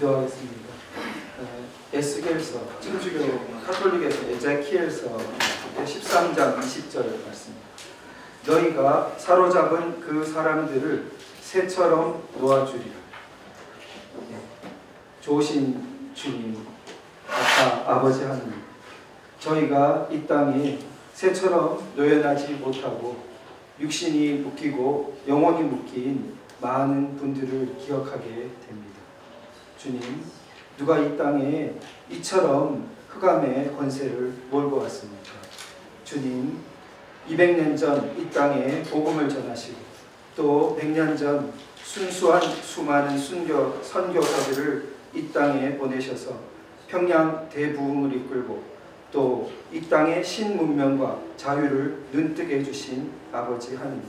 기도하겠습니다. 에스겔서, 천주교 카톨릭에서 에제키엘서 13장 20절 말씀입니다. 너희가 사로잡은 그 사람들을 새처럼 놓아주리라. 좋으신 주님, 아버지 하나님, 저희가 이 땅에 새처럼 노연하지 못하고 육신이 묶이고 영혼이 묶인 많은 분들을 기억하게 됩니다. 주님, 누가 이 땅에 이처럼 흑암의 권세를 몰고 왔습니까? 주님, 200년 전 이 땅에 복음을 전하시고 또 100년 전 순수한 수많은 선교사들을 이 땅에 보내셔서 평양 대부흥을 이끌고 또 이 땅의 신문명과 자유를 눈뜨게 해주신 아버지 하나님,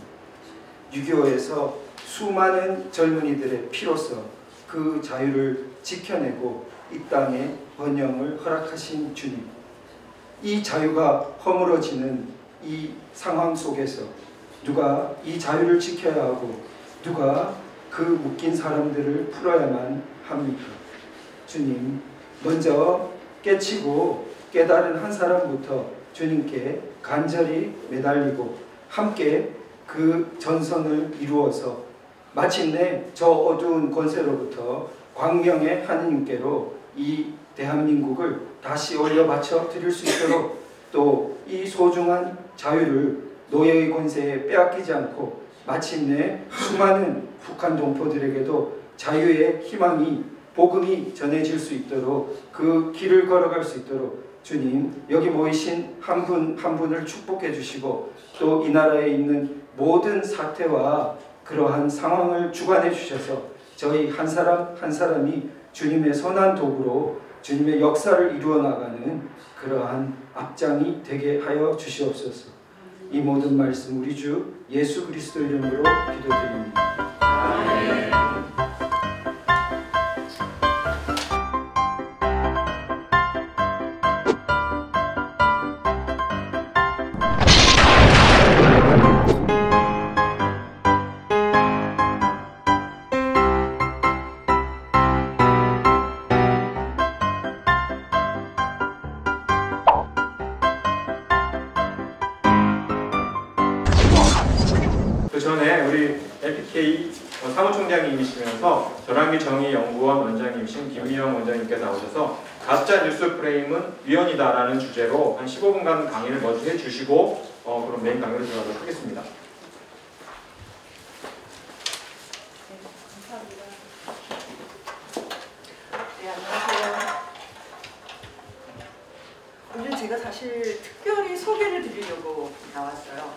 6.25에서 수많은 젊은이들의 피로써 그 자유를 지켜내고 이 땅에 번영을 허락하신 주님, 이 자유가 허물어지는 이 상황 속에서 누가 이 자유를 지켜야 하고 누가 그 묶인 사람들을 풀어야만 합니까? 주님, 먼저 깨치고 깨달은 한 사람부터 주님께 간절히 매달리고 함께 그 전선을 이루어서 마침내 저 어두운 권세로부터 광명의 하느님께로 이 대한민국을 다시 올려 바쳐 드릴 수 있도록 또 이 소중한 자유를 노예의 권세에 빼앗기지 않고 마침내 수많은 북한 동포들에게도 자유의 희망이 복음이 전해질 수 있도록 그 길을 걸어갈 수 있도록 주님, 여기 모이신 한 분 한 분을 축복해 주시고 또 이 나라에 있는 모든 사태와 그러한 상황을 주관해 주셔서 저희 한 사람 한 사람이 주님의 선한 도구로 주님의 역사를 이루어 나가는 그러한 앞장이 되게 하여 주시옵소서. 이 모든 말씀 우리 주 예수 그리스도 이름으로 기도드립니다. 아멘. 그 전에 우리 LPK 사무총장님이시면서 전환기 정의연구원 원장님이신 김미영 원장님께서 나오셔서 가짜 뉴스 프레임은 위헌이다라는 주제로 한 15분간 강의를 먼저 해주시고 그럼 메인 강의로 들어가도록 하겠습니다. 감사합니다. 네, 안녕하세요. 오늘 제가 사실 특별히 소개를 드리려고 나왔어요.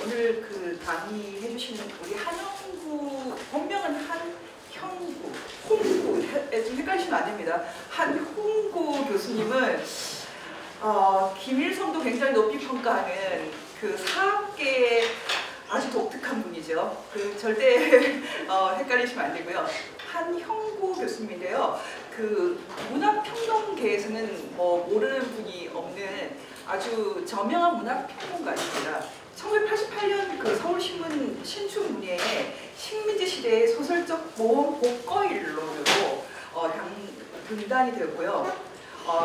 오늘 그 강의 해주시는 우리 한형구, 본명은 한형구, 홍구, 좀 헷갈리시면 안 됩니다. 한홍구 교수님은 김일성도 굉장히 높이 평가하는 그 사학계의 아주 독특한 분이죠. 그 절대 헷갈리시면 안 되고요. 한형구 교수님인데요. 그 문화평론계에서는 뭐 모르는 분이 없는 아주 저명한 문화평론가입니다. 1988년 그 서울신문 신춘문예에 식민지 시대의 소설적 모험 복거일로도 등단이 되었고요.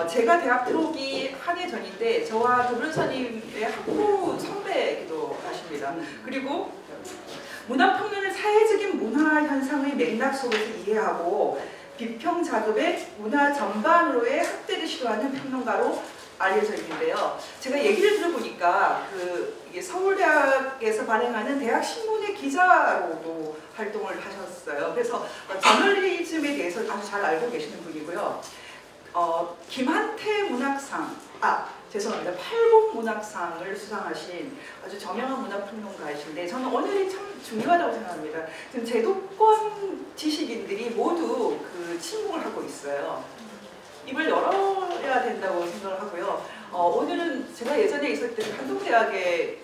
제가 대학 들어오기 한 해 전인데 저와 조 변호사님의 학부 선배이기도 하십니다. 그리고 문화평론을 사회적인 문화 현상의 맥락 속에서 이해하고 비평 작업의 문화 전반으로의 확대를 시도하는 평론가로 알려져 있는데요. 제가 얘기를 들어보니까 이게 서울대학에서 발행하는 대학신문의 기자로도 활동을 하셨어요. 그래서 저널리즘에 대해서 아주 잘 알고 계시는 분이고요. 김한태 문학상, 죄송합니다. 팔복 문학상을 수상하신 아주 저명한 문화평론가이신데 저는 오늘이 참 중요하다고 생각합니다. 지금 제도권 지식인들이 모두 그 침묵을 하고 있어요. 입을 열어야 된다고 생각을 하고요. 오늘은 제가 예전에 있을 때 한동대학에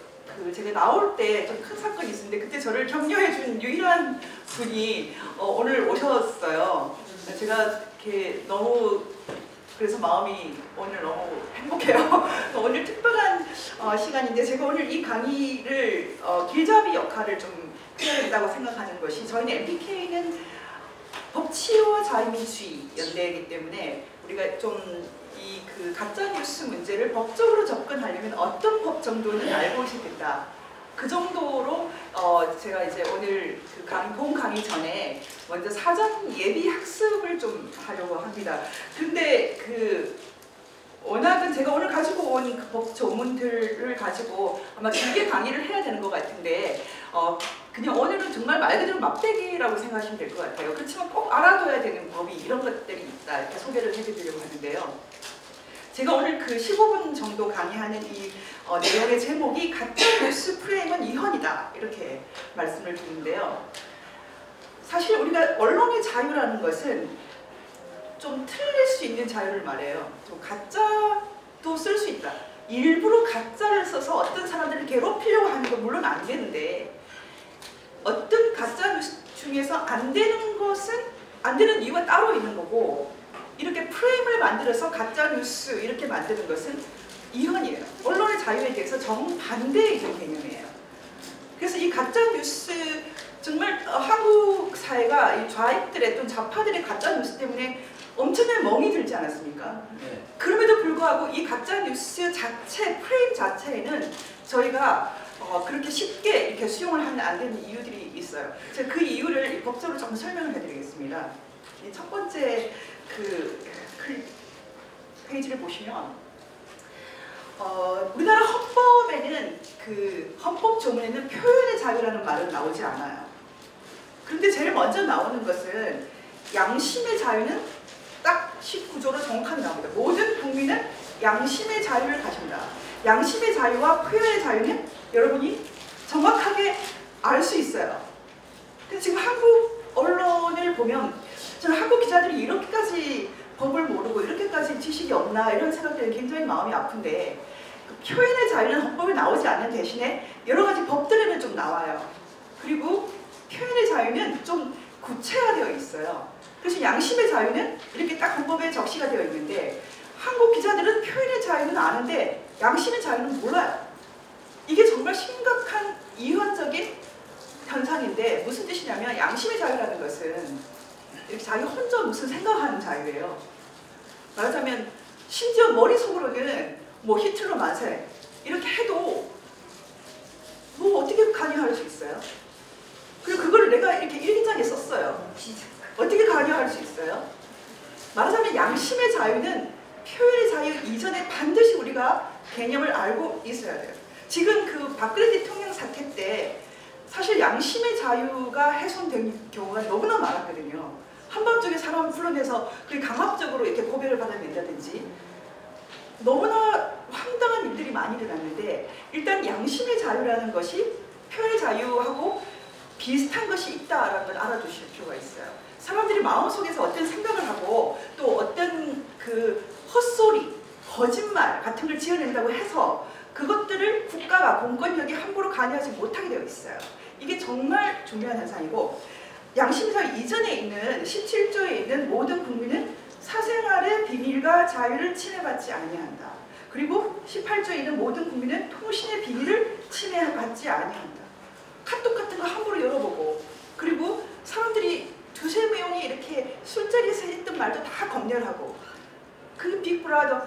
제가 나올 때 좀 큰 사건이 있었는데 그때 저를 격려해준 유일한 분이 오늘 오셨어요. 제가 이렇게 너무 그래서 마음이 오늘 너무 행복해요. 오늘 특별한 시간인데 제가 오늘 이 강의를 길잡이 역할을 좀 해야 된다고 생각하는 것이 저희는 MPK는 법치와 자유민주주의 연대이기 때문에 우리가 좀 이 그 가짜뉴스 문제를 법적으로 접근하려면 어떤 법 정도는 알고 있어야 된다. 그 정도로 제가 이제 오늘 그 본 강의 전에 먼저 사전 예비 학습을 좀 하려고 합니다. 근데 워낙은 제가 오늘 가지고 온 그 법 조문들을 가지고 아마 길게 강의를 해야 되는 것 같은데 그냥 오늘은 정말 말 그대로 막대기라고 생각하시면 될 것 같아요. 그렇지만 꼭 알아둬야 되는 법이 이런 것들이 있다. 이렇게 소개를 해드리려고 하는데요. 제가 오늘 그 15분 정도 강의하는 이 내용의 제목이 가짜뉴스 프레임은 위헌이다. 이렇게 말씀을 드리는데요. 사실 우리가 언론의 자유라는 것은 좀 틀릴 수 있는 자유를 말해요. 좀 가짜도 쓸 수 있다. 일부러 가짜를 써서 어떤 사람들을 괴롭히려고 하는 건 물론 안 되는데 어떤 가짜뉴스 중에서 안 되는 것은 안 되는 이유가 따로 있는 거고 이렇게 프레임을 만들어서 가짜뉴스 이렇게 만드는 것은 위헌이에요. 언론의 자유에 대해서 정반대의 개념이에요. 그래서 이 가짜뉴스 정말 한국 사회가 이 좌익들의 또는 좌파들의 가짜뉴스 때문에 엄청난 멍이 들지 않았습니까? 네. 그럼에도 불구하고 이 가짜뉴스 자체, 프레임 자체에는 저희가 그렇게 쉽게 이렇게 수용을 하면 안 되는 이유들이 있어요. 제가 그 이유를 법적으로 좀 설명을 해드리겠습니다. 이 첫 번째 그 페이지를 보시면 우리나라 헌법에는 그 헌법 조문에는 표현의 자유라는 말은 나오지 않아요. 그런데 제일 먼저 나오는 것은 양심의 자유는 딱 19조로 정확하게 나옵니다. 모든 국민은 양심의 자유를 가진다. 양심의 자유와 표현의 자유는 여러분이 정확하게 알 수 있어요. 근데 지금 한국 언론을 보면 저는 한국 기자들이 이렇게까지 법을 모르고 이렇게까지 지식이 없나 이런 생각들이 굉장히 마음이 아픈데 그 표현의 자유는 헌법에 나오지 않는 대신에 여러 가지 법들에는 좀 나와요. 그리고 표현의 자유는 좀 구체화되어 있어요. 그래서 양심의 자유는 이렇게 딱 헌법에 적시가 되어 있는데 한국 기자들은 표현의 자유는 아는데 양심의 자유는 몰라요. 이게 정말 심각한 이원적인 현상인데 무슨 뜻이냐면 양심의 자유라는 것은 이렇게 자기 혼자 무슨 생각하는 자유예요. 말하자면 심지어 머릿속으로는 뭐 히틀러 만세 이렇게 해도 뭐 어떻게 관여할 수 있어요? 그리고 그걸 내가 이렇게 일기장에 썼어요. 어떻게 관여할 수 있어요? 말하자면 양심의 자유는 표현의 자유 이전에 반드시 우리가 개념을 알고 있어야 돼요. 지금 그 박근혜 대통령 사태 때 사실 양심의 자유가 훼손된 경우가 너무나 많았거든요. 한밤중에 사람 불러내서 강압적으로 이렇게 고백을 받아낸다든지 너무나 황당한 일들이 많이 일어났는데 일단 양심의 자유라는 것이 표현의 자유하고 비슷한 것이 있다라는 걸 알아두실 필요가 있어요. 사람들이 마음속에서 어떤 생각을 하고 또 어떤 그 헛소리, 거짓말 같은 걸 지어낸다고 해서 그것들을 국가가 공권력이 함부로 관여하지 못하게 되어 있어요. 이게 정말 중요한 현상이고 양심의 자유 이전에 있는 17조에 있는 모든 국민은 사생활의 비밀과 자유를 침해받지 아니한다. 그리고 18조에 있는 모든 국민은 통신의 비밀을 침해받지 아니한다. 카톡 같은 거 함부로 열어보고 그리고 사람들이 두세 명이 이렇게 술자리에서 했던 말도 다 검열하고 그 빅브라더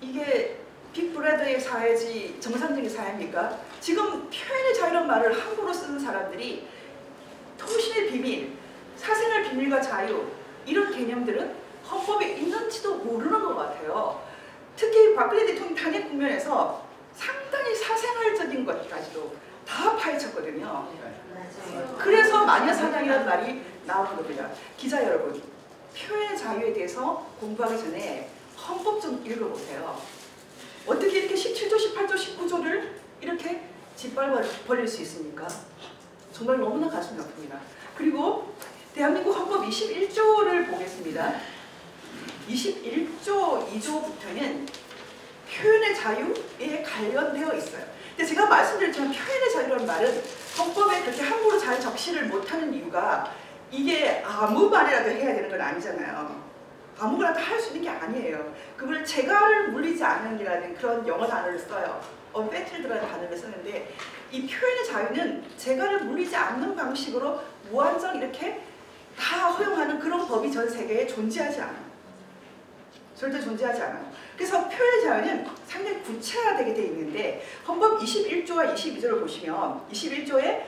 이게 빅브라더의 사회지 정상적인 사회입니까? 지금 표현의 자유라는 말을 함부로 쓰는 사람들이 통신의 비밀, 사생활 비밀과 자유 이런 개념들은 헌법에 있는지도 모르는 것 같아요. 특히 박근혜 대통령 탄핵 국면에서 상당히 사생활적인 것까지도 다 파헤쳤거든요. 그래서 마녀사냥이라는 말이 나오는 겁니다. 기자 여러분, 표현의 자유에 대해서 공부하기 전에 헌법 좀 읽어보세요. 어떻게 이렇게 17조, 18조, 19조를 이렇게 짓밟아 버릴 수 있습니까? 정말 너무나 가슴이 아픕니다. 그리고 대한민국 헌법 21조를 보겠습니다. 21조 2조부터는 표현의 자유에 관련되어 있어요. 근데 제가 말씀드렸지만 표현의 자유라는 말은 헌법에 그렇게 함부로 잘 적시를 못하는 이유가 이게 아무 말이라도 해야 되는 건 아니잖아요. 아무거나 다 할 수 있는 게 아니에요. 그걸 재갈을 물리지 않는이라는 그런 영어 단어를 써요. unfettered라는 단어를 쓰는데 이 표현의 자유는 재갈을 물리지 않는 방식으로 무한정 이렇게 다 허용하는 그런 법이 전 세계에 존재하지 않아요. 절대 존재하지 않아요. 그래서 표현의 자유는 상당히 구체화되게 돼 있는데 헌법 21조와 22조를 보시면 21조에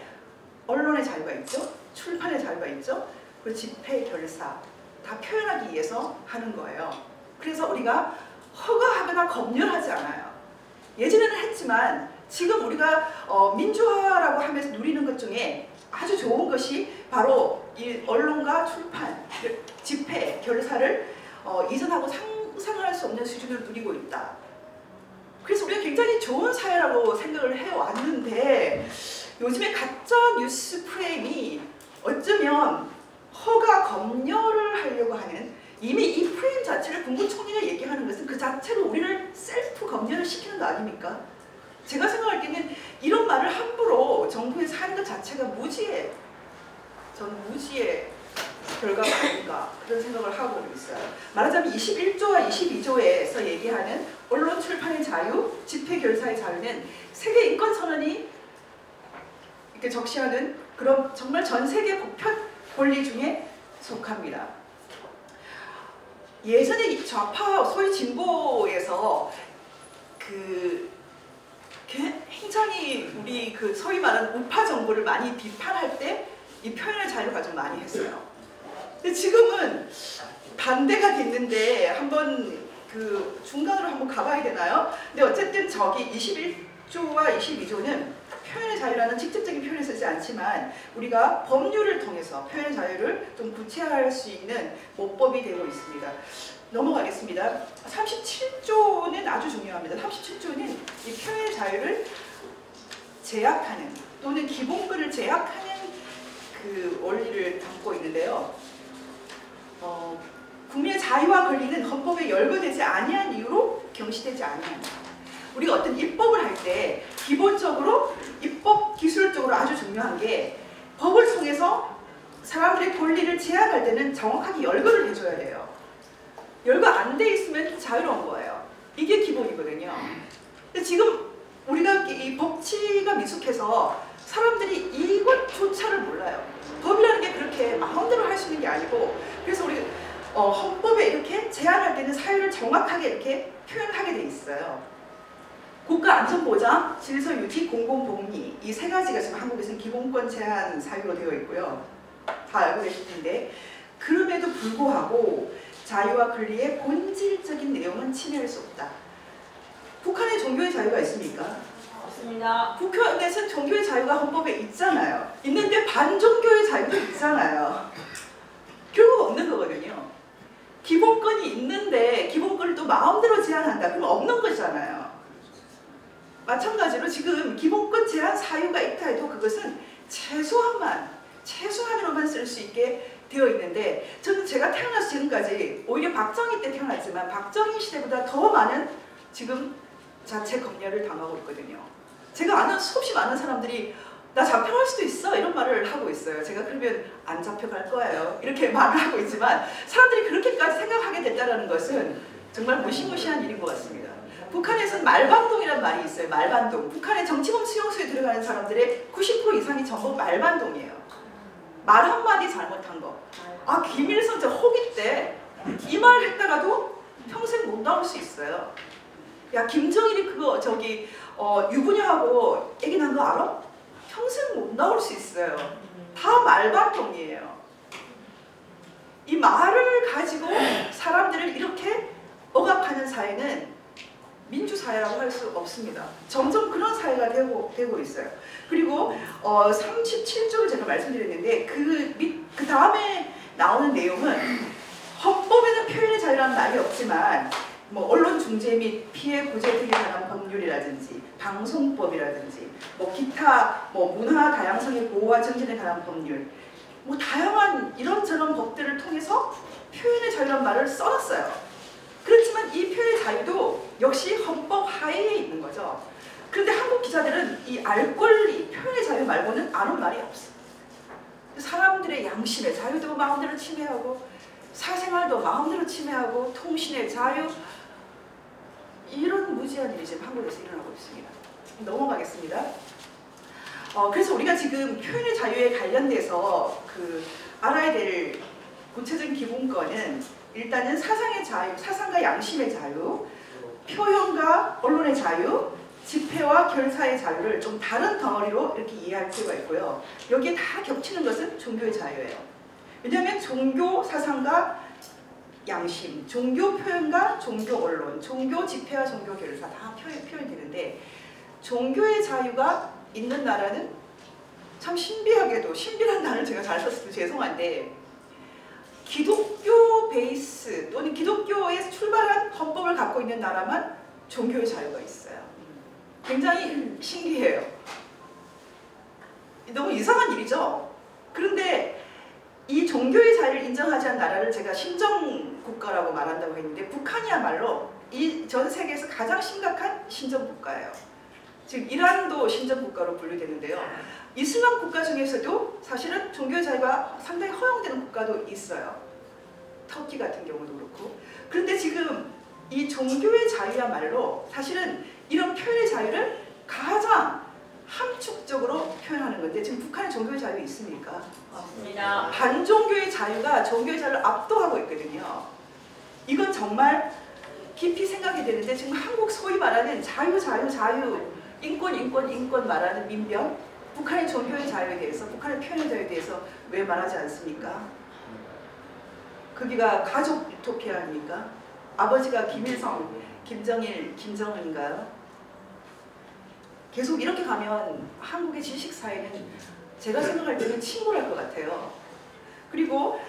언론의 자유가 있죠. 출판의 자유가 있죠. 그리고 집회, 결사 다 표현하기 위해서 하는 거예요. 그래서 우리가 허가하거나 검열하지 않아요. 예전에는 했지만 지금 우리가 민주화라고 하면서 누리는 것 중에 아주 좋은 것이 바로 이 언론과 출판, 집회, 결사를 이전하고 상상할 수 없는 수준을 누리고 있다. 그래서 우리가 굉장히 좋은 사회라고 생각을 해왔는데 요즘에 가짜 뉴스 프레임이 어쩌면 허가 검열을 하려고 하는 이미 이 프레임 자체를 국무총리가 얘기하는 것은 그 자체로 우리를 셀프 검열을 시키는 거 아닙니까? 제가 생각할 때는 이런 말을 함부로 정부에서 하는 것 자체가 무지예요. 저는 무지의 결과가 아닌가 그런 생각을 하고 있어요. 말하자면 21조와 22조에서 얘기하는 언론 출판의 자유, 집회 결사의 자유는 세계 인권 선언이 이렇게 적시하는 그런 정말 전 세계 보편 권리 중에 속합니다. 예전에 좌파 소위 진보에서 굉장히 우리 소위 말하는 우파 정부를 많이 비판할 때 이 표현의 자유를 가지고 많이 했어요. 근데 지금은 반대가 됐는데 한번 중간으로 한번 가봐야 되나요? 근데 어쨌든 저기 21조와 22조는 표현의 자유라는 직접적인 표현을 쓰지 않지만 우리가 법률을 통해서 표현의 자유를 좀 구체화할 수 있는 모법이 되고 있습니다. 넘어가겠습니다. 37조는 아주 중요합니다. 37조는 이 표현의 자유를 제약하는 또는 기본권을 제약하는 그 원리를 담고 있는데요. 국민의 자유와 권리는 헌법에 열거되지 아니한 이유로 경시되지 아니한다. 우리가 어떤 입법을 할 때 기본적으로 입법 기술적으로 아주 중요한 게 법을 통해서 사람들의 권리를 제약할 때는 정확하게 열거를 해줘야 돼요. 열거 안 돼 있으면 자유로운 거예요. 이게 기본이거든요. 근데 지금 우리가 이 법치가 미숙해서 사람들이 이것조차를 몰라요. 법이라는 게 그렇게 마음대로 할 수 있는 게 아니고 그래서 우리 헌법에 이렇게 제한할 때는 사유를 정확하게 이렇게 표현하게 돼 있어요. 국가안전보장, 질서유지, 공공복리 이 세 가지가 지금 한국에서는 기본권 제한 사유로 되어 있고요. 다 알고 계실 텐데 그럼에도 불구하고 자유와 권리의 본질적인 내용은 침해할 수 없다. 북한에 종교의 자유가 있습니까? 없습니다. 북한에서는 종교의 자유가 헌법에 있잖아요. 있는데 반종교의 자유도 있잖아요. 결국 없는 거거든요. 기본권이 있는데 기본권을 또 마음대로 제한한다. 그럼 없는 거잖아요. 마찬가지로 지금 기본권 제한 사유가 있다 해도 그것은 최소한으로만 쓸 수 있게 되어 있는데 저는 제가 태어나서 지금까지 오히려 박정희 때 태어났지만 박정희 시대보다 더 많은 지금 자체 검열을 당하고 있거든요. 제가 아는 수없이 많은 사람들이 나 잡혀갈 수도 있어 이런 말을 하고 있어요. 제가 그러면 안 잡혀갈 거예요 이렇게 말을 하고 있지만 사람들이 그렇게까지 생각하게 됐다는 것은 정말 무시무시한 일인 것 같습니다. 북한에서는 말반동이라는 말이 있어요. 말반동. 북한의 정치범 수용소에 들어가는 사람들의 90% 이상이 전부 말반동이에요. 말 한마디 잘못한 거. 아 김일성 저 호기 때 이 말 했다가도 평생 못 나올 수 있어요. 야 김정일이 그거 저기 유부녀하고 애기 난 거 알아? 평생 못 나올 수 있어요. 다 말반동이에요. 이 말을 가지고 사람들을 이렇게 억압하는 사회는 민주사회라고 할 수 없습니다. 점점 그런 사회가 되고 있어요. 그리고 37조를 제가 말씀드렸는데 그 다음에 나오는 내용은 헌법에는 표현의 자유라는 말이 없지만 뭐 언론 중재 및 피해 구제 등에 관한 법률이라든지 방송법이라든지 뭐 기타 뭐 문화 다양성의 보호와 정진에 관한 법률 뭐 다양한 이런저런 법들을 통해서 표현의 자유라는 말을 써놨어요. 그렇지만 이 표현의 자유도 역시 헌법 하에에 있는 거죠. 그런데 한국 기자들은 이 알 권리, 표현의 자유 말고는 아는 말이 없어요. 사람들의 양심의 자유도 마음대로 침해하고 사생활도 마음대로 침해하고 통신의 자유 이런 무지한 일이 지금 한국에서 일어나고 있습니다. 넘어가겠습니다. 그래서 우리가 지금 표현의 자유에 관련돼서 알아야 될 구체적인 기본권은 일단은 사상의 자유, 사상과 양심의 자유, 표현과 언론의 자유, 집회와 결사의 자유를 좀 다른 덩어리로 이렇게 이해할 필요가 있고요. 여기에 다 겹치는 것은 종교의 자유예요. 왜냐하면 종교 사상과 양심, 종교 표현과 종교 언론, 종교 집회와 종교 결사 다 표현이 되는데 종교의 자유가 있는 나라는 참 신비하게도, 신비란 단어를 제가 잘 썼을 때 죄송한데 기독교 베이스 또는 기독교에서 출발한 헌법을 갖고 있는 나라만 종교의 자유가 있어요. 굉장히 신기해요. 너무 이상한 일이죠. 그런데 이 종교의 자유를 인정하지 않은 나라를 제가 신정국가라고 말한다고 했는데 북한이야말로 이 전 세계에서 가장 심각한 신정국가예요. 지금 이란도 신정국가로 분류되는데요. 이슬람 국가 중에서도 사실은 종교의 자유가 상당히 허용되는 국가도 있어요. 터키 같은 경우도 그렇고. 그런데 지금 이 종교의 자유야말로 사실은 이런 표현의 자유를 가장 함축적으로 표현하는 건데 지금 북한에 종교의 자유 있습니까? 없습니다. 반종교의 자유가 종교의 자유를 압도하고 있거든요. 이건 정말 깊이 생각이 되는데 지금 한국 소위 말하는 자유 인권 말하는 민변 북한의 종교의 자유에 대해서 북한의 표현의 자유에 대해서 왜 말하지 않습니까? 거기가 가족 유토피아 아닙니까? 아버지가 김일성, 김정일, 김정은인가요? 계속 이렇게 가면 한국의 지식사회는 제가 생각할 때는 침몰할 것 같아요. 그리고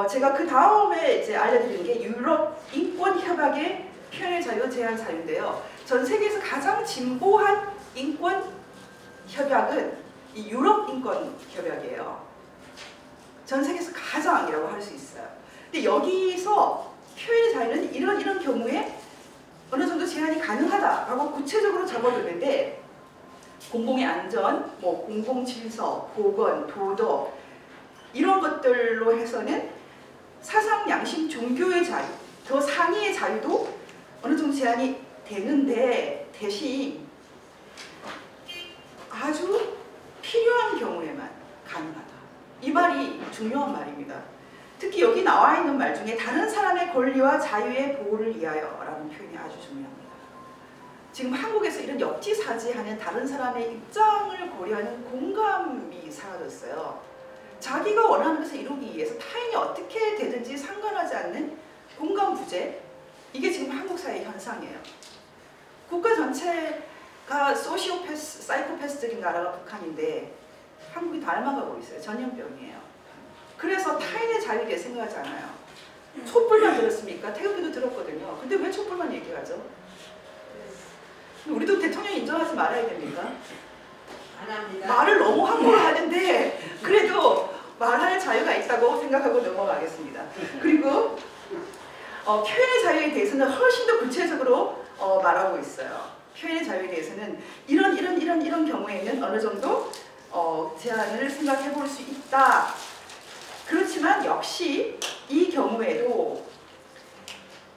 제가 그 다음에 이제 알려드리는 게 유럽 인권협약의 표현의 자유, 제한 자유인데요. 전 세계에서 가장 진보한 인권 협약은 이 유럽 인권 협약이에요. 전 세계에서 가장이라고 할 수 있어요. 근데 여기서 표현의 자유는 이런 경우에 어느 정도 제한이 가능하다라고 구체적으로 적어두는데 공공의 안전, 공공 질서, 보건, 도덕 이런 것들로 해서는 사상, 양심, 종교의 자유, 더 상위의 자유도 어느 정도 제한이 되는데 대신 아주 필요한 경우에만 가능하다. 이 말이 중요한 말입니다. 특히 여기 나와 있는 말 중에 다른 사람의 권리와 자유의 보호를 위하여 라는 표현이 아주 중요합니다. 지금 한국에서 이런 역지사지하는 다른 사람의 입장을 고려하는 공감이 사라졌어요. 자기가 원하는 것을 이루기 위해서 타인이 어떻게 되든지 상관하지 않는 공감 부재, 이게 지금 한국 사회의 현상이에요. 국가 전체가 소시오패스, 사이코패스적인 나라가 북한인데 한국이 닮아가고 있어요. 전염병이에요. 그래서 타인의 자유에 대해 생각하지 않아요. 촛불만 들었습니까? 태극기도 들었거든요. 근데 왜 촛불만 얘기하죠? 우리도 대통령 인정하지 말아야 됩니까? 안 합니다. 말을 너무 함부로 하는데 그래도 말할 자유가 있다고 생각하고 넘어가겠습니다. 그리고 표현의 자유에 대해서는 훨씬 더 구체적으로 말하고 있어요. 표현의 자유에 대해서는 이런 경우에는 어느 정도 제한을 생각해 볼 수 있다. 그렇지만 역시 이 경우에도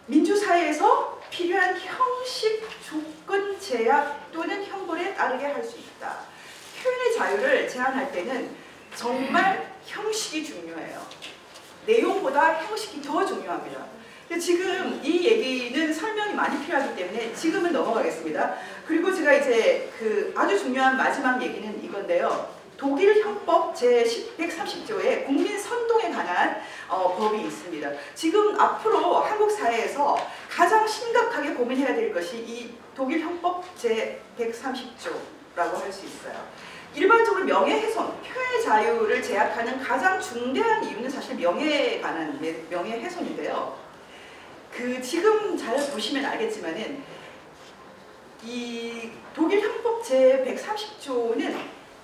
민주사회에서 필요한 형식, 조건, 제약 또는 형벌에 따르게 할 수 있다. 표현의 자유를 제한할 때는 정말 형식이 중요해요. 내용보다 형식이 더 중요합니다. 지금 이 얘기는 설명이 많이 필요하기 때문에 지금은 넘어가겠습니다. 그리고 제가 이제 그 아주 중요한 마지막 얘기는 이건데요. 독일 형법 제130조에 국민 선동에 관한 법이 있습니다. 지금 앞으로 한국 사회에서 가장 심각하게 고민해야 될 것이 이 독일 형법 제130조라고 할 수 있어요. 일반적으로 명예훼손, 표현의 자유를 제약하는 가장 중대한 이유는 사실 명예에 관한 명예훼손인데요. 지금 잘 보시면 알겠지만은 이 독일 형법 제130조는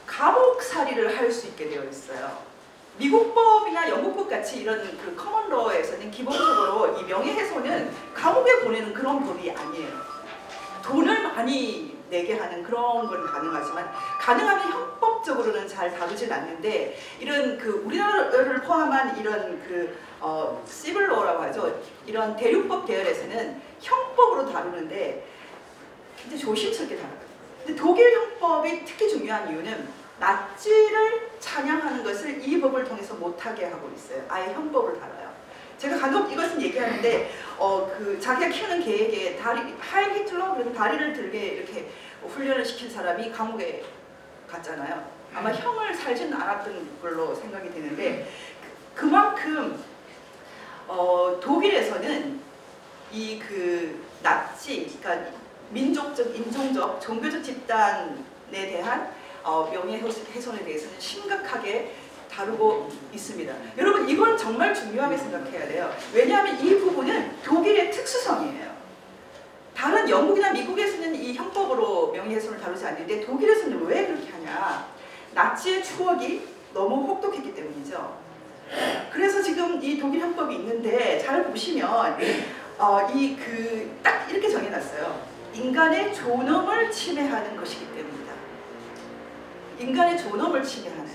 감옥살이를 할 수 있게 되어 있어요. 미국법이나 영국법 같이 이런 그 커먼러에서는 기본적으로 이 명예훼손은 감옥에 보내는 그런 법이 아니에요. 돈을 많이 내게 하는 그런 건 가능하지만 가능하면 형법적으로는 잘 다루진 않는데 이런 그 우리나라를 포함한 이런 시블로라고 하죠. 이런 대륙법 계열에서는 형법으로 다루는데 굉장히 조심스럽게 다루거든요. 근데 독일 형법이 특히 중요한 이유는 나치를 찬양하는 것을 이 법을 통해서 못하게 하고 있어요. 아예 형법을 달아요. 제가 간혹 이것은 얘기하는데 자기가 키우는 개에게 하일 히틀러 그래서 다리를 들게 이렇게 훈련을 시킨 사람이 감옥에 갔잖아요. 아마 형을 살지는 않았던 걸로 생각이 되는데 그만큼 독일에서는 이 나치, 그러니까 민족적, 인종적, 종교적 집단에 대한 명예훼손에 대해서는 심각하게 다루고 있습니다. 여러분 이건 정말 중요하게 생각해야 돼요. 왜냐하면 이 부분은 독일의 특수성이에요. 다른 영국이나 미국에서는 이 형법으로 명예훼손을 다루지 않는데 독일에서는 왜 그렇게 하냐. 나치의 추억이 너무 혹독했기 때문이죠. 그래서 지금 이 독일 형법이 있는데 잘 보시면 딱 이렇게 정해놨어요. 인간의 존엄을 침해하는 것이기 때문이다. 인간의 존엄을 침해하는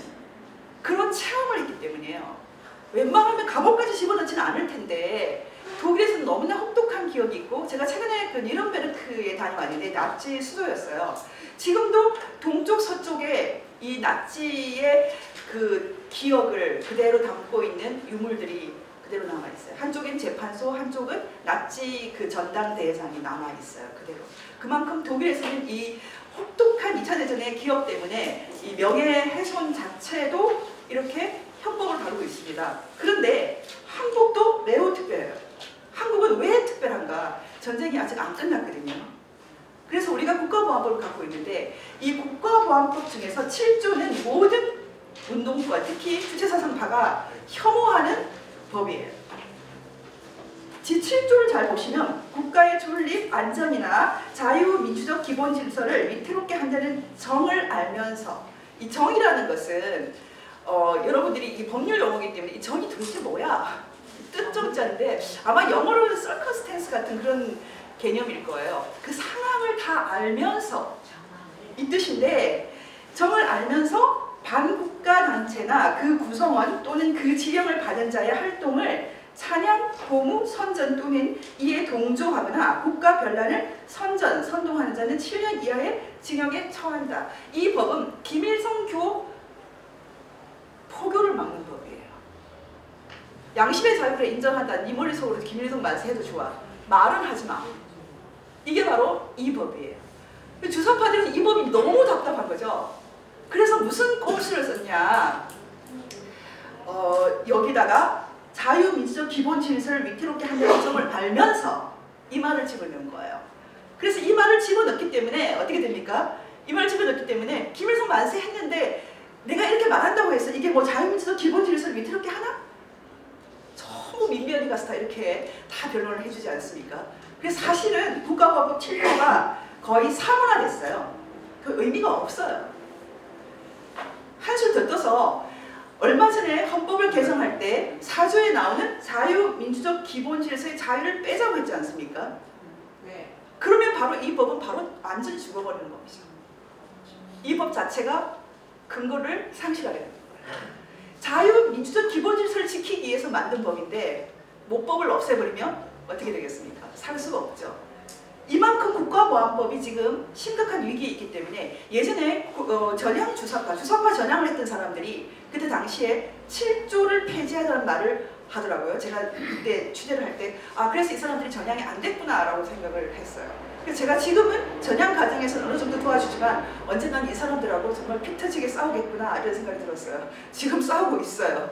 그런 체험을 했기 때문이에요. 웬만하면 감옥까지 집어넣지는 않을 텐데 독일에서는 너무나 혹독한 기억이 있고 제가 최근에 그 니른베르크에 다녀왔는데 나치 수도였어요. 지금도 동쪽 서쪽에 이 나치의 그 기억을 그대로 담고 있는 유물들이 그대로 남아있어요. 한쪽엔 재판소, 한쪽은 나치 그 전당대회장이 남아있어요. 그대로. 그만큼 독일에서는 이 혹독한 2차 대전의 기억 때문에 이 명예훼손 자체도 이렇게 형법을 다루고 있습니다. 그런데 한국도 매우 특별해요. 한국은 왜 특별한가? 전쟁이 아직 안 끝났거든요. 그래서 우리가 국가보안법을 갖고 있는데 이 국가보안법 중에서 7조는 모든 운동권, 특히 주체사상파가 혐오하는 법이에요. 제7조를 잘 보시면 국가의 존립, 안전이나 자유, 민주적 기본 질서를 위태롭게 한다는 정을 알면서 이 정이라는 것은 여러분들이 이 법률 용어이기 때문에 이 정이 도대체 뭐야? 뜻정자인데 아마 영어로는 circumstance 같은 그런 개념일 거예요. 그 상황을 다 알면서 이 뜻인데 정을 알면서 반국가 단체나 그 구성원 또는 그 지령을 받은 자의 활동을 찬양, 고무, 선전 또는 이에 동조하거나 국가 변란을 선동하는 자는 7년 이하의 징역에 처한다. 이 법은 김일성교 포교를 막는 법이에요. 양심의 자유를 인정한다. 네 머릿속으로 김일성 만세해도 좋아. 말은 하지 마. 이게 바로 이 법이에요. 주사파들은 이 법이 너무 답답한 거죠. 그래서 무슨 꼼수를 썼냐. 여기다가 자유민주적 기본 질서를 위태롭게 한다는 점을 알면서 이 말을 집어넣은 거예요. 그래서 이 말을 집어넣기 때문에 어떻게 됩니까? 이 말을 집어넣기 때문에 김일성 만세 했는데 내가 이렇게 말한다고 해서 이게 뭐 자유민주적 기본 질서를 위태롭게 하나? 전부 민변이 가서 다 이렇게 다 변론을 해주지 않습니까? 그래서 사실은 국가보안법 7조가 거의 사문화됐어요. 그 의미가 없어요. 한술 더 떠서 얼마 전에 헌법을 개정할 때 4조에 나오는 자유민주적 기본 질서의 자유를 빼자고 했지 않습니까? 네. 그러면 바로 이 법은 바로 완전히 죽어버리는 법이죠. 이 법 자체가 근거를 상실하게 됩니다. 자유민주적 기본 질서를 지키기 위해서 만든 법인데 모법을 없애버리면 어떻게 되겠습니까? 살 수가 없죠. 이만큼 국가보안법이 지금 심각한 위기에 있기 때문에 예전에 전향 주사파 전향을 했던 사람들이 그때 당시에 7조를 폐지하자는 말을 하더라고요. 제가 그때 취재를 할 때 그래서 이 사람들이 전향이 안 됐구나 라고 생각을 했어요. 그래서 제가 지금은 전향 과정에서 어느 정도 도와주지만 언젠간 이 사람들하고 정말 피 터지게 싸우겠구나 이런 생각이 들었어요. 지금 싸우고 있어요.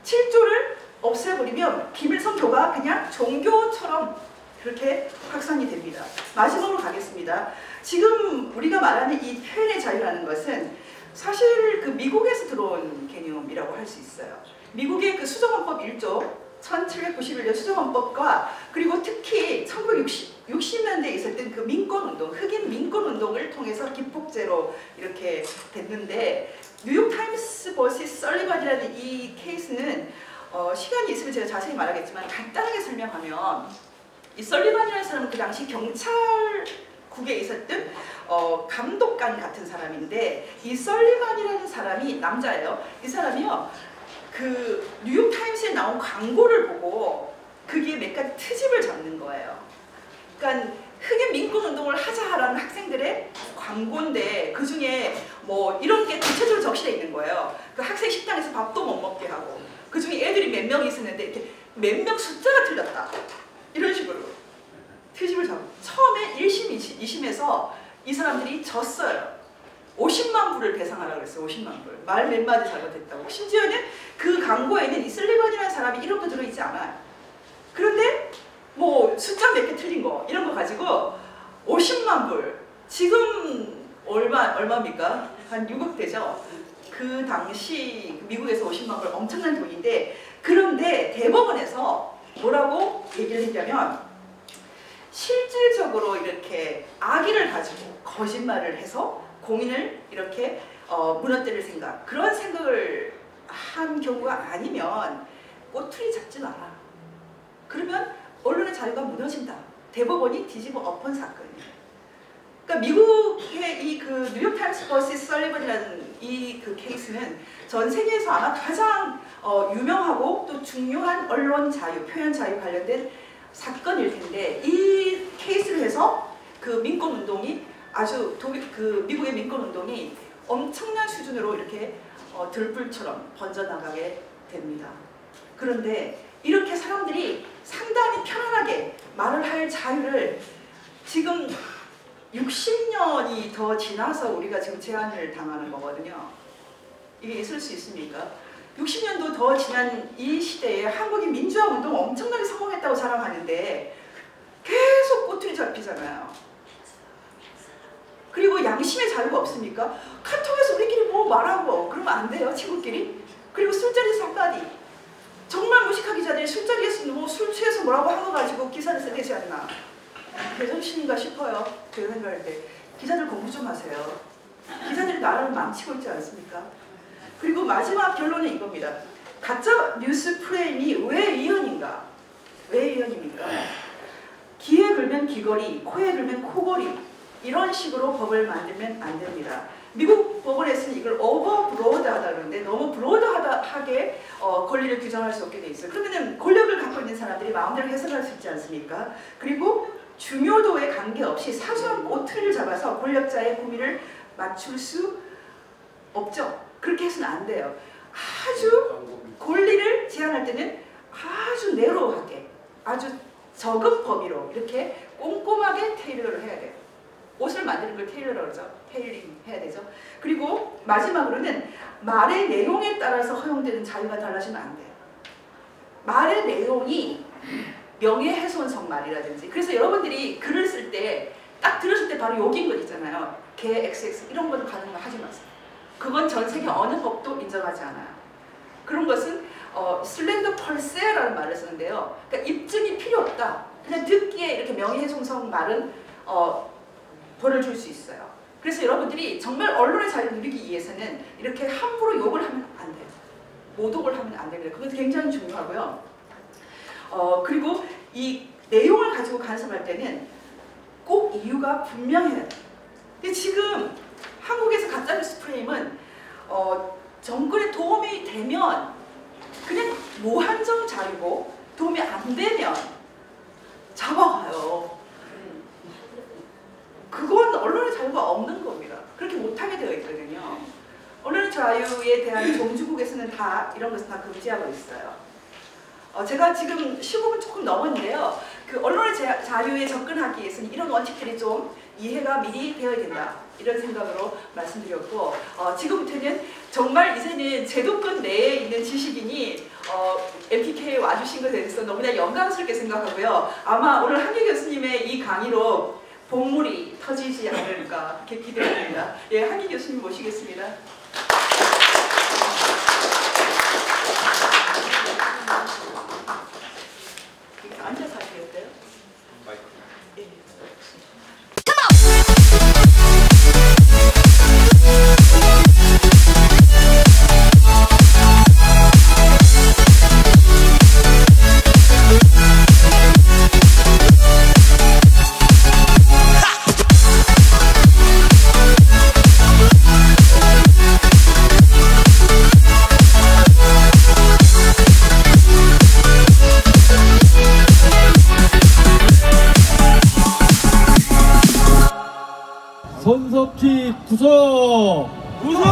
7조를 없애버리면 김일성교가 그냥 종교처럼 그렇게 확산이 됩니다. 마지막으로 가겠습니다. 지금 우리가 말하는 이 표현의 자유라는 것은 사실 그 미국에서 들어온 개념이라고 할 수 있어요. 미국의 그 수정헌법 1조 1791년 수정헌법과 그리고 특히 1960년대에 있었던 그 민권운동, 흑인 민권운동을 통해서 기폭제로 이렇게 됐는데 뉴욕타임스 vs 설리반이라는 이 케이스는 시간이 있으면 제가 자세히 말하겠지만 간단하게 설명하면 이 설리반이라는 사람은 그 당시 경찰국에 있었던 감독관 같은 사람인데 이 설리반이라는 사람이 남자예요. 이 사람이요. 그 뉴욕타임스에 나온 광고를 보고 그게 몇 가지 트집을 잡는 거예요. 그러니까 흑인 민권운동을 하자라는 학생들의 광고인데 그 중에 뭐 이런 게 구체적으로 적시되어 있는 거예요. 그 학생 식당에서 밥도 못 먹게 하고 그 중에 애들이 몇 명 있었는데 이렇게 몇 명 숫자가 틀렸다. 이런 식으로 트집을 잡고 처음에 1심, 2심에서 이 사람들이 졌어요. 50만 불을 배상하라고 그랬어요. 50만 불. 말 몇 마디 잘못했다고. 심지어는 그 광고에는 이 슬리번이라는 사람이 이런 거 들어있지 않아요. 그런데 뭐 숫자 몇 개 틀린 거 이런 거 가지고 50만 불. 지금 얼마입니까? 한 6억 되죠? 그 당시 미국에서 50만 불 엄청난 돈인데 그런데 대법원에서 뭐라고 얘기를 했냐면 실질적으로 이렇게 악의를 가지고 거짓말을 해서 공인을 이렇게 무너뜨릴 생각 그런 생각을 한 경우가 아니면 꼬투리 잡지 마라. 그러면 언론의 자유가 무너진다. 대법원이 뒤집어 엎은 사건이에요. 그러니까 미국의 이 그 뉴욕타임스 vs 설리번이라는 이 그 케이스는 전 세계에서 아마 가장 유명하고 또 중요한 언론 자유, 표현 자유 관련된 사건일 텐데 이 케이스를 해서 그 민권 운동이 아주 그 미국의 민권 운동이 엄청난 수준으로 이렇게 들불처럼 번져나가게 됩니다. 그런데 이렇게 사람들이 상당히 편안하게 말을 할 자유를 지금 60년이 더 지나서 우리가 지금 제한을 당하는 거거든요. 이게 있을 수 있습니까? 60년도 더 지난 이 시대에 한국이 민주화 운동 엄청나게 성공했다고 자랑하는데 계속 꼬투리 잡히잖아요. 그리고 양심의 자유가 없습니까? 카톡에서 우리끼리 뭐 말하고 그러면 안 돼요, 친구끼리? 그리고 술자리에서 한마디. 정말 무식한 기자들이 술자리에서 뭐 술 취해서 뭐라고 한 거 가지고 기사를 쓰내지 않나. 제정신인가 싶어요. 제가 생각할 때. 기자들 공부 좀 하세요. 기자들이 나라를 망치고 있지 않습니까? 그리고 마지막 결론은 이겁니다. 가짜 뉴스 프레임이 왜 위헌인가? 왜 위헌입니까? 귀에 걸면 귀걸이, 코에 걸면 코걸이 이런 식으로 법을 만들면 안 됩니다. 미국 법원에서는 이걸 오버 브로드하다 그러는데 너무 브로드하게 권리를 규정할 수 없게 돼 있어요. 그러면 권력을 갖고 있는 사람들이 마음대로 해석할 수 있지 않습니까? 그리고 중요도에 관계없이 사소한 꼬투리를 잡아서 권력자의 고민을 맞출 수 없죠. 그렇게 해서는 안 돼요. 아주 권리를 제한할 때는 아주 내로하게 아주 적은 범위로 이렇게 꼼꼼하게 테일러를 해야 돼요. 옷을 만드는 걸 테일러라고 그러죠. 테일링 해야 되죠. 그리고 마지막으로는 말의 내용에 따라서 허용되는 자유가 달라지면 안 돼요. 말의 내용이 명예훼손성 말이라든지 그래서 여러분들이 글을 쓸 때 딱 들었을 때 바로 욕인 거 있잖아요. 개, XX 이런 건 가능한 거 하지 마세요. 그건 전 세계 어느 법도 인정하지 않아요. 그런 것은 슬렌더 펄세라는 말을 쓰는데요. 그러니까 입증이 필요 없다. 그냥 듣기에 이렇게 명예훼손성 말은 벌을 줄 수 있어요. 그래서 여러분들이 정말 언론의 자유를 누리기 위해서는 이렇게 함부로 욕을 하면 안 돼요. 모독을 하면 안 됩니다. 그것도 굉장히 중요하고요. 그리고 이 내용을 가지고 간섭할 때는 꼭 이유가 분명해야 돼요. 근데 지금 한국에서 가짜뉴스 프레임은 정권에 도움이 되면 그냥 무한정 자유고 도움이 안 되면 잡아가요. 그건 언론의 자유가 없는 겁니다. 그렇게 못하게 되어 있거든요. 언론의 자유에 대한 종주국에서는 다 이런 것을 다 금지하고 있어요. 제가 지금 15분 조금 넘었는데요. 그 언론의 자유에 접근하기 위해서는 이런 원칙들이 좀 이해가 미리 되어야 된다. 이런 생각으로 말씀드렸고 지금부터는 정말 이제는 제도권 내에 있는 지식인이 MPK에 와주신 것에 대해서 너무나 영광스럽게 생각하고요. 아마 오늘 한기 교수님의 이 강의로 본물이 터지지 않을까 이렇게 기대합니다. 예, 한기 교수님 모시겠습니다. 이렇게 앉아서 하시겠어요? 마이크. 예. 손석희 구속! 구속!